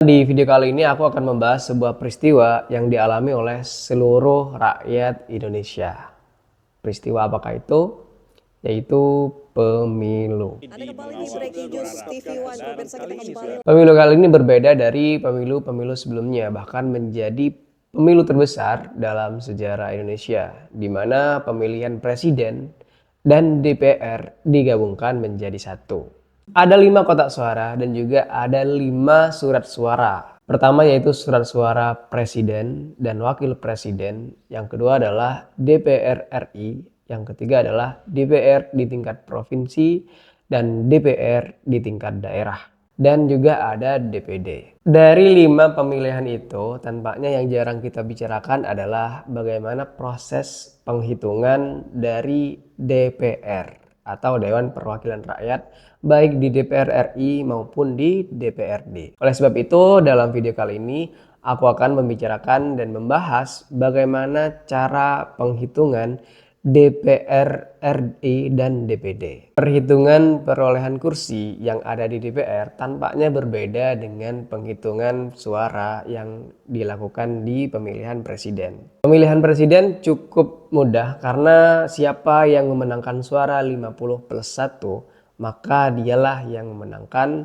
Di video kali ini aku akan membahas sebuah peristiwa yang dialami oleh seluruh rakyat Indonesia. Peristiwa apakah itu? Yaitu pemilu. Ada kembali di Breaking News TV One, pemirsa kita kembali. Pemilu kali ini berbeda dari pemilu-pemilu sebelumnya, bahkan menjadi pemilu terbesar dalam sejarah Indonesia, di mana pemilihan presiden dan DPR digabungkan menjadi satu. Ada 5 kotak suara dan juga ada 5 surat suara. Pertama yaitu surat suara presiden dan wakil presiden. Yang kedua adalah DPR RI. Yang ketiga adalah DPR di tingkat provinsi dan DPR di tingkat daerah. Dan juga ada DPD. Dari 5 pemilihan itu, tampaknya yang jarang kita bicarakan adalah bagaimana proses penghitungan dari DPR atau Dewan Perwakilan Rakyat, baik di DPR RI maupun di DPRD. Oleh sebab itu, dalam video kali ini aku akan membicarakan dan membahas bagaimana cara penghitungan DPR RI dan DPD. Perhitungan perolehan kursi yang ada di DPR tampaknya berbeda dengan penghitungan suara yang dilakukan di pemilihan presiden. Pemilihan presiden cukup mudah karena siapa yang memenangkan suara 50+1, maka dialah yang memenangkan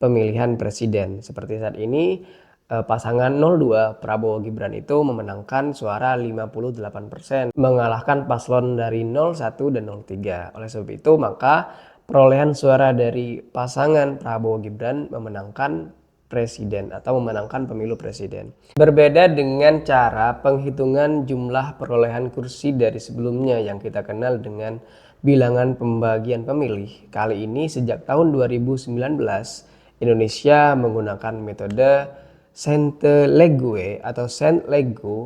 pemilihan presiden. Seperti saat ini, pasangan 02 Prabowo Gibran itu memenangkan suara 58%, mengalahkan paslon dari 01 dan 03. Oleh sebab itu, maka perolehan suara dari pasangan Prabowo Gibran memenangkan presiden atau memenangkan pemilu presiden. Berbeda dengan cara penghitungan jumlah perolehan kursi dari sebelumnya yang kita kenal dengan bilangan pembagian pemilih. Kali ini sejak tahun 2019 Indonesia menggunakan metode Sainte-Laguë atau Sainte-Laguë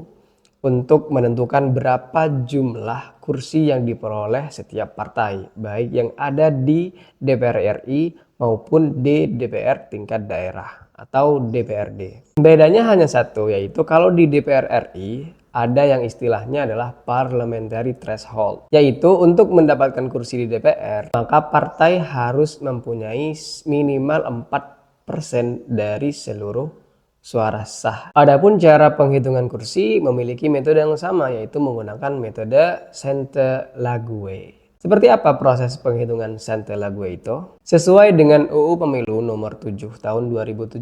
untuk menentukan berapa jumlah kursi yang diperoleh setiap partai, baik yang ada di DPR RI maupun di DPR tingkat daerah atau DPRD. Bedanya hanya satu, yaitu kalau di DPR RI ada yang istilahnya adalah parliamentary threshold, yaitu untuk mendapatkan kursi di DPR, maka partai harus mempunyai minimal 4% dari seluruh suara sah. Adapun cara penghitungan kursi memiliki metode yang sama, yaitu menggunakan metode Sainte-Laguë. Seperti apa proses penghitungan Sainte-Laguë itu? Sesuai dengan UU Pemilu nomor 7 tahun 2017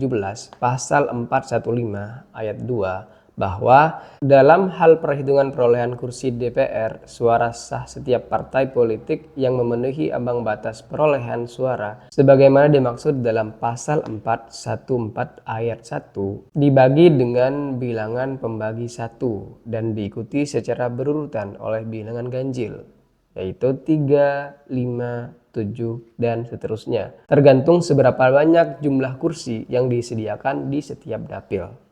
pasal 415 ayat 2, bahwa dalam hal perhitungan perolehan kursi DPR, suara sah setiap partai politik yang memenuhi ambang batas perolehan suara sebagaimana dimaksud dalam pasal 414 ayat 1 dibagi dengan bilangan pembagi 1 dan diikuti secara berurutan oleh bilangan ganjil, yaitu 3, 5, 7, dan seterusnya, tergantung seberapa banyak jumlah kursi yang disediakan di setiap dapil.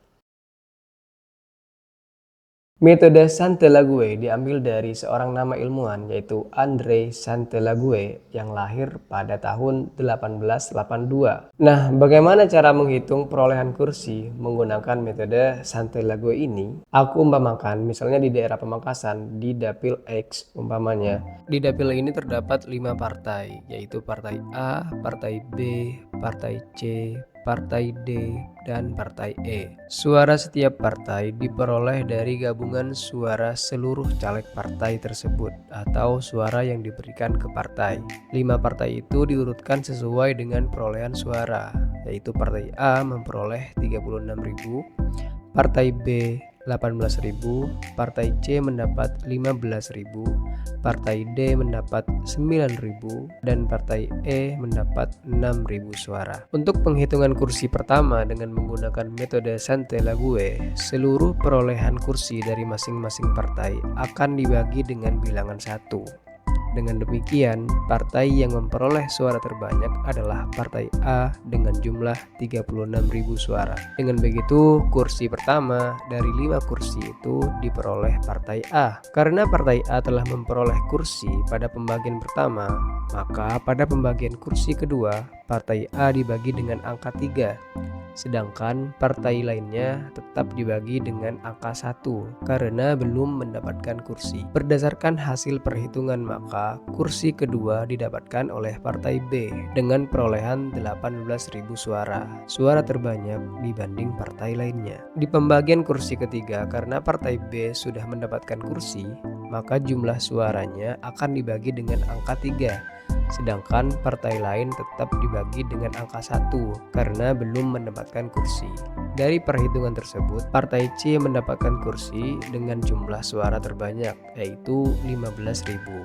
Metode Sainte-Laguë diambil dari seorang nama ilmuwan yaitu André Sainte-Laguë yang lahir pada tahun 1882. Nah, bagaimana cara menghitung perolehan kursi menggunakan metode Sainte-Laguë ini? Aku umpamakan misalnya di daerah Pamekasan di dapil X umpamanya. Di dapil ini terdapat 5 partai, yaitu partai A, partai B, partai C, partai D, dan partai E. Suara setiap partai diperoleh dari gabungan suara seluruh caleg partai tersebut atau suara yang diberikan ke partai. 5 partai itu diurutkan sesuai dengan perolehan suara, yaitu partai A memperoleh 36.000, partai B 18.000, partai C mendapat 15.000, partai D mendapat 9.000, dan partai E mendapat 6.000 suara. Untuk penghitungan kursi pertama dengan menggunakan metode Sainte-Laguë, seluruh perolehan kursi dari masing-masing partai akan dibagi dengan bilangan 1. Dengan demikian, partai yang memperoleh suara terbanyak adalah partai A dengan jumlah 36.000 suara. Dengan begitu, kursi pertama dari 5 kursi itu diperoleh partai A. Karena partai A telah memperoleh kursi pada pembagian pertama, maka pada pembagian kursi kedua, partai A dibagi dengan angka 3. sedangkan partai lainnya tetap dibagi dengan angka 1 karena belum mendapatkan kursi. Berdasarkan hasil perhitungan maka kursi kedua didapatkan oleh partai B dengan perolehan 18.000 suara, suara terbanyak dibanding partai lainnya. Di pembagian kursi ketiga karena partai B sudah mendapatkan kursi, maka jumlah suaranya akan dibagi dengan angka 3. Sedangkan partai lain tetap dibagi dengan angka 1 karena belum mendapatkan kursi. Dari perhitungan tersebut, partai C mendapatkan kursi dengan jumlah suara terbanyak, yaitu 15.000.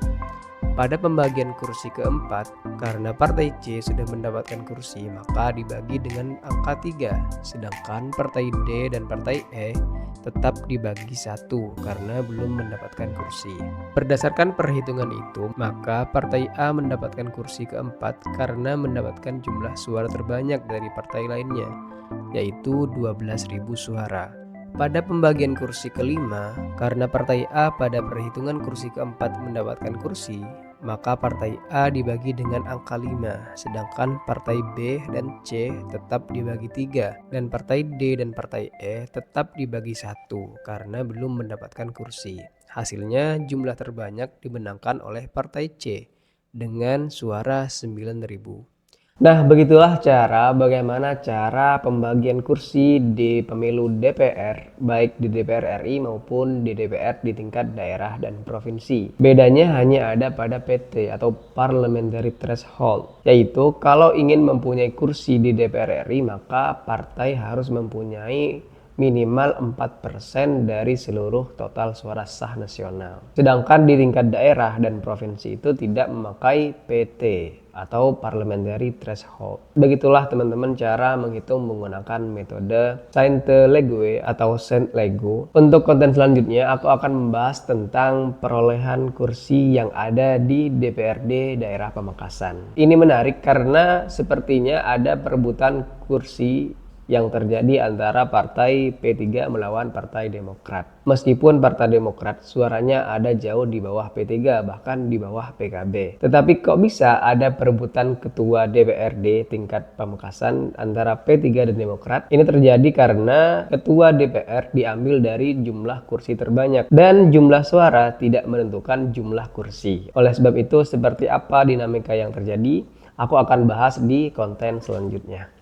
Pada pembagian kursi keempat, karena partai C sudah mendapatkan kursi, maka dibagi dengan angka 3, sedangkan partai D dan partai E tetap dibagi 1 karena belum mendapatkan kursi. Berdasarkan perhitungan itu, maka partai A mendapatkan kursi keempat karena mendapatkan jumlah suara terbanyak dari partai lainnya, yaitu 12.000 suara. Pada pembagian kursi kelima, karena partai A pada perhitungan kursi keempat mendapatkan kursi, maka partai A dibagi dengan angka 5, sedangkan partai B dan C tetap dibagi 3, dan partai D dan partai E tetap dibagi 1 karena belum mendapatkan kursi. Hasilnya jumlah terbanyak dimenangkan oleh partai C dengan suara 9.000. Nah, begitulah bagaimana cara pembagian kursi di pemilu DPR, baik di DPR RI maupun di DPR di tingkat daerah dan provinsi. Bedanya hanya ada pada PT atau Parliamentary Threshold, yaitu kalau ingin mempunyai kursi di DPR RI maka partai harus mempunyai minimal 4% dari seluruh total suara sah nasional. Sedangkan di tingkat daerah dan provinsi itu tidak memakai PT atau Parliamentary Threshold. Begitulah teman-teman cara menghitung menggunakan metode Sainte-Laguë atau Sainte-Laguë. Untuk konten selanjutnya aku akan membahas tentang perolehan kursi yang ada di DPRD daerah Pamekasan. Ini menarik karena sepertinya ada perebutan kursi yang terjadi antara partai P3 melawan partai Demokrat. Meskipun partai Demokrat suaranya ada jauh di bawah P3, bahkan di bawah PKB. Tetapi kok bisa ada perebutan ketua DPRD tingkat Pamekasan antara P3 dan Demokrat? Ini terjadi karena ketua DPR diambil dari jumlah kursi terbanyak dan jumlah suara tidak menentukan jumlah kursi. Oleh sebab itu, seperti apa dinamika yang terjadi? Aku akan bahas di konten selanjutnya.